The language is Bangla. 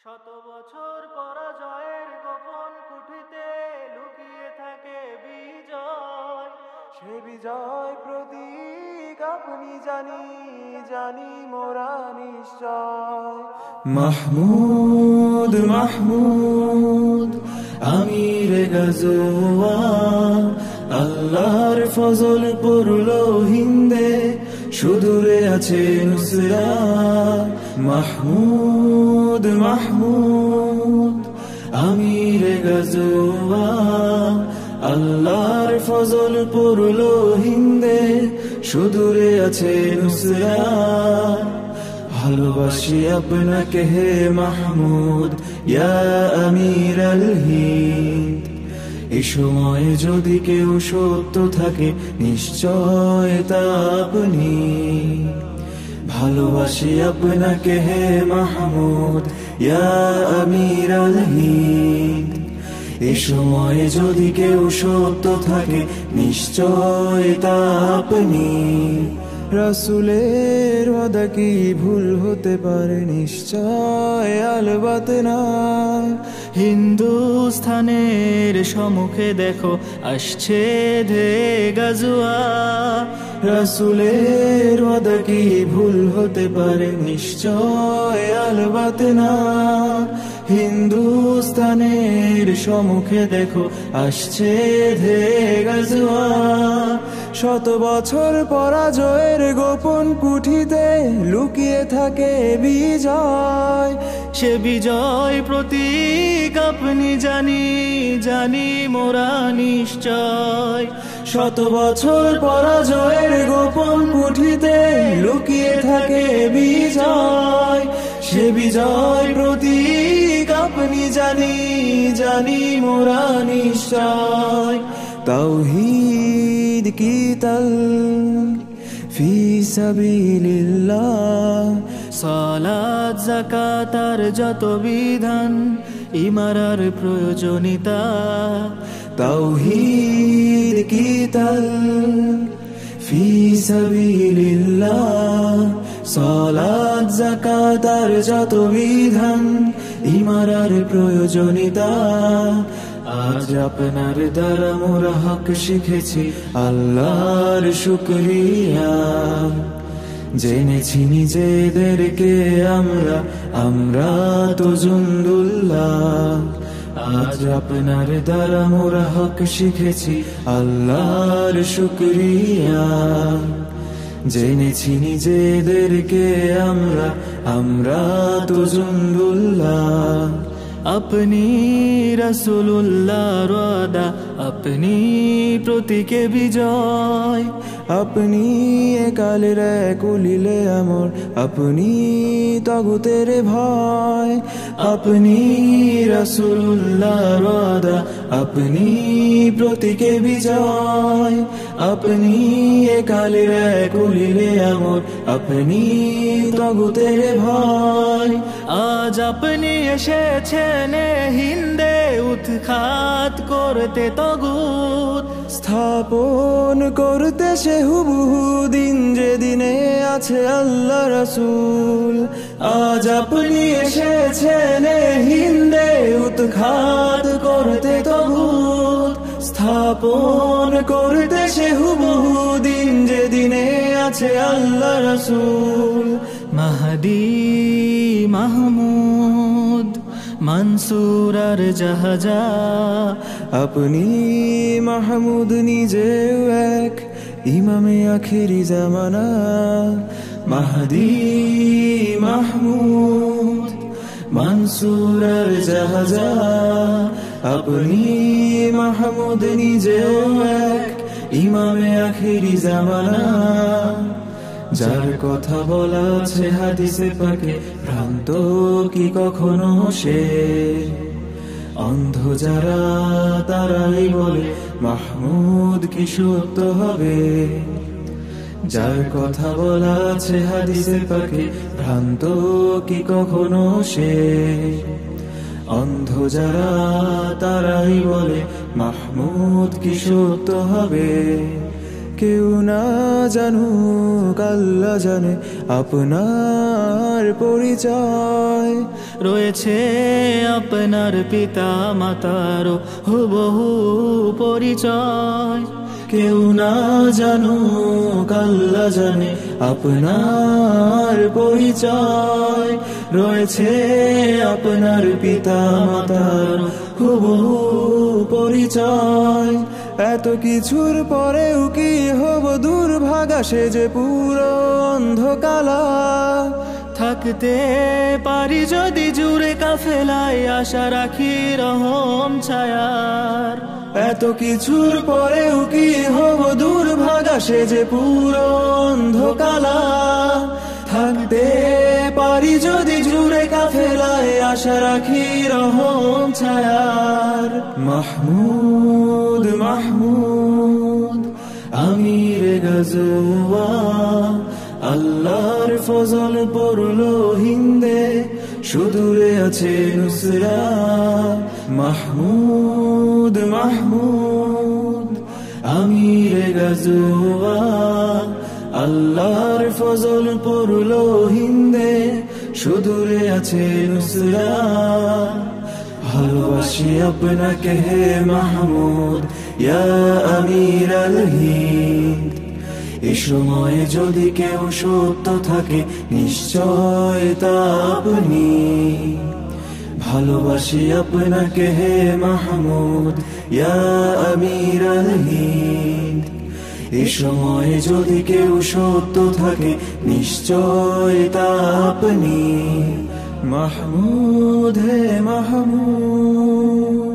শত বছর পরাজয়ের গোপন কুঠিতে লুকিয়ে থাকে বিজয়। সে বিজয় প্রতীক আপনি জানি জানি মোরা নিশ্চয়। মাহমুদ মাহমুদ আমির গাজোয়া, আল্লাহর ফজল পড়লো হিন্দে, সুদূরে আছে নুসরা। মাহমুদ মাহমুদ আমির গাজোয়া, আল্লাহর ফজল পড়লো হিন্দে, সুদূরে আছে নুসরা। ভালোবাসি আপনাকে হে মাহমুদ, ইয়া আমির আল হিন্দ। এই সময়ে যদি কেউ সত্য থাকে নিশ্চয় তা আপনি। ভালোবাসি আপনাকে হে মাহমুদ, ইয়া আমির আল হিন্দ। এই সময়ে যদি কেউ সত্য থাকে নিশ্চয় তা আপনি। রাসূলের ওয়াদা কি ভুল হতে পারে? নিশ্চয় আলবাত না। হিন্দুস্থানের সম্মুখে দেখো আসছে ধে গাজুয়া। রাসূলের ওয়াদা কি ভুল হতে পারে? নিশ্চয় আলবাত না। হিন্দুস্থানের সম্মুখে দেখো আসছে ধে গাজুয়া। শত বছর পরাজয়ের গোপন কুঠিতে লুকিয়ে থাকে বিজয়। সে বিজয় প্রতীক আপনি জানি জানি মোরা নিশ্চয়। শত বছর পরাজয়ের গোপন কুঠিতে লুকিয়ে থাকে বিজয়। সে বিজয় প্রতীক আপনি জানি জানি মোরা নিশ্চয়। তাওহীদ কি তাল ফি সাবিলিল্লাহ, সালাত যাকাত আর যত বিধান ইমারার প্রয়োজনীয়তা। তাওহীদ কি তাল ফি সাবিলিল্লাহ, সালাত যাকাত আর যত বিধান ইমারার প্রয়োজনীয়তা। আজ আপনার দ্বারা মোরা হক শিখেছি, আল্লাহর শুকরিয়া। জেনেছি নিজেদেরকে আমরা আমরা তো জুন্দুল্লাহ। আজ আপনার দ্বারা মোরা হক শিখেছি, আল্লাহর শুকরিয়া। জেনেছি নিজেদেরকে আমরা আমরা তো জুন্দুল্লাহ। আপনি রাসূলুল্লাহর ওয়াদা, আপনি প্রতীকে বিজয়। আপনি একালের কুলিলে আমর, আপনি তাগুতের ভয়। আপনি রাসূলুল্লাহর ওয়াদা, আপনি প্রতীকে বিজয়। আপনি একালের কুলিলে আমর, আপনি তাগুতের ভয়। আজ আপনি এসেছেন হিন্দে উৎখাত করতে তগুত, স্থাপন করতে সে হুবহু দিন যেদিনে আছে আল্লাহ রাসূল। আজ আপনি এসেছেন হিন্দে উৎখাত করতে তগুত, স্থাপন করতে সে হুবহু দিন যেদিনে আছে আল্লাহ রাসূল। মাহদী মাহমুদ মনসুর আর জাহাজা, আপনি মাহমুদ নিজেও এক ইমামে আখিরি জামানা। মাহদী মাহমুদ মনসুর আর জাহাজা, আপনি মাহমুদ নিজেও এক ইমামে আখিরি জামানা। যার কথা বলা আছে হাদিসে পাকে, ভ্রান্ত কি কখনো সে? অন্ধ যারা তারাই বলে মাহমুদ কি সত্য হবে? যার কথা বলা আছে হাদিসে পাকে, ভ্রান্ত কি কখনো সে? অন্ধ যারা তারাই বলে মাহমুদ কি সত্য হবে? কেউ না জানুক আল্লাহ জানে আপনার পরিচয়। রয়েছে আপনার পিতা মাতারও হুবহু পরিচয়। কেউ না জানুক আল্লাহ জানে আপনার পরিচয়। রয়েছে আপনার পিতা মাতার হুবহু পরিচয়। এত কিছুর পরেও কি হব দুর্ভাগা সে যে পুরো অন্ধকালা। থাকতে পারি যদি জুড়ে কাফেলায় আশা রাখি রহম ছায়ার। এত কিছুর পরেও কি হব দুর্ভাগা সে যে পুরো অন্ধকালা। থাকতে পারি যদি জুড়ে কাফেলায় আশা রাখি রহম ছায়ার। মাহমুদ মাহমুদ আমির গাজওয়া আল্লাহর ফজল পড়লো হিন্দে সুদূরে আছে নুসরা। মাহমুদ মাহমুদ আমির গাজওয়া আল্লাহর ফজল পড়লো হিন্দে সুদূরে আছে নুসরা। ভালোবাসি আপনাকে হে মাহমুদ ইয়া আমির আল হিন্দ। এ সময় যদি কেউ সত্য থাকে নিশ্চয় তা আপনি। ভালোবাসি আপনাকে হে মাহমুদ ইয়া আমির আল হিন্দ। এ সময় যদি কেউ সত্য থাকে নিশ্চয় তা আপনি। মাহমুদ হে মাহমুদ।